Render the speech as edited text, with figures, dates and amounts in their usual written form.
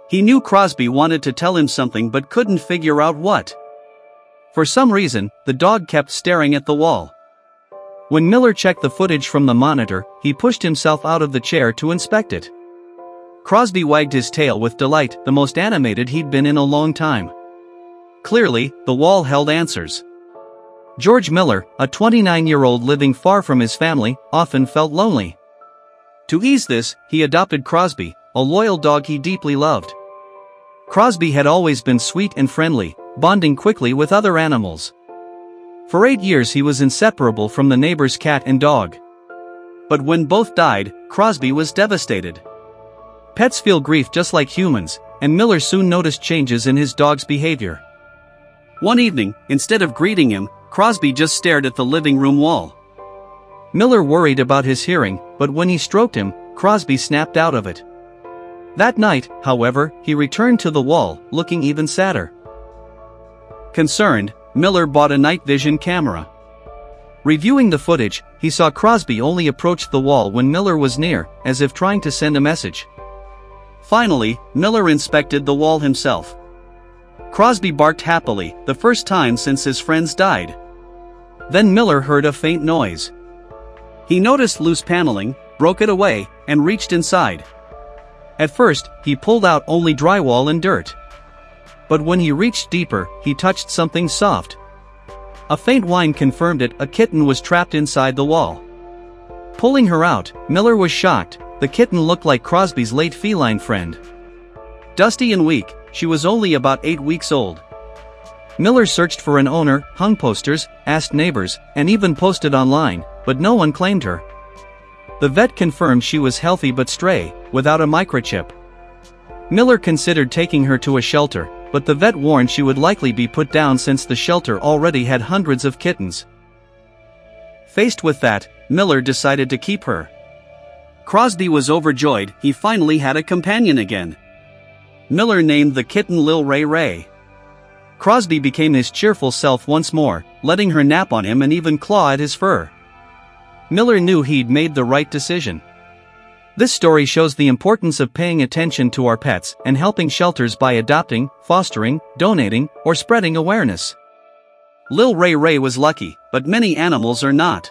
He knew Crosby wanted to tell him something but couldn't figure out what. For some reason, the dog kept staring at the wall. When Miller checked the footage from the monitor, he pushed himself out of the chair to inspect it. Crosby wagged his tail with delight, the most animated he'd been in a long time. Clearly, the wall held answers. George Miller, a 29-year-old living far from his family, often felt lonely. To ease this, he adopted Crosby, a loyal dog he deeply loved. Crosby had always been sweet and friendly, bonding quickly with other animals. For 8 years he was inseparable from the neighbor's cat and dog. But when both died, Crosby was devastated. Pets feel grief just like humans, and Miller soon noticed changes in his dog's behavior. One evening, instead of greeting him, Crosby just stared at the living room wall. Miller worried about his hearing, but when he stroked him, Crosby snapped out of it. That night, however, he returned to the wall, looking even sadder. Concerned, Miller bought a night vision camera. Reviewing the footage, he saw Crosby only approach the wall when Miller was near, as if trying to send a message. Finally, Miller inspected the wall himself. Crosby barked happily, the first time since his friends died. Then Miller heard a faint noise. He noticed loose paneling, broke it away, and reached inside. At first, he pulled out only drywall and dirt. But when he reached deeper, he touched something soft. A faint whine confirmed it, a kitten was trapped inside the wall. Pulling her out, Miller was shocked. The kitten looked like Crosby's late feline friend. Dusty and weak, she was only about 8 weeks old. Miller searched for an owner, hung posters, asked neighbors, and even posted online, but no one claimed her. The vet confirmed she was healthy but stray, without a microchip. Miller considered taking her to a shelter, but the vet warned she would likely be put down since the shelter already had hundreds of kittens. Faced with that, Miller decided to keep her. Crosby was overjoyed, he finally had a companion again. Miller named the kitten Lil Ray Ray. Crosby became his cheerful self once more, letting her nap on him and even claw at his fur. Miller knew he'd made the right decision. This story shows the importance of paying attention to our pets and helping shelters by adopting, fostering, donating, or spreading awareness. Lil Ray Ray was lucky, but many animals are not.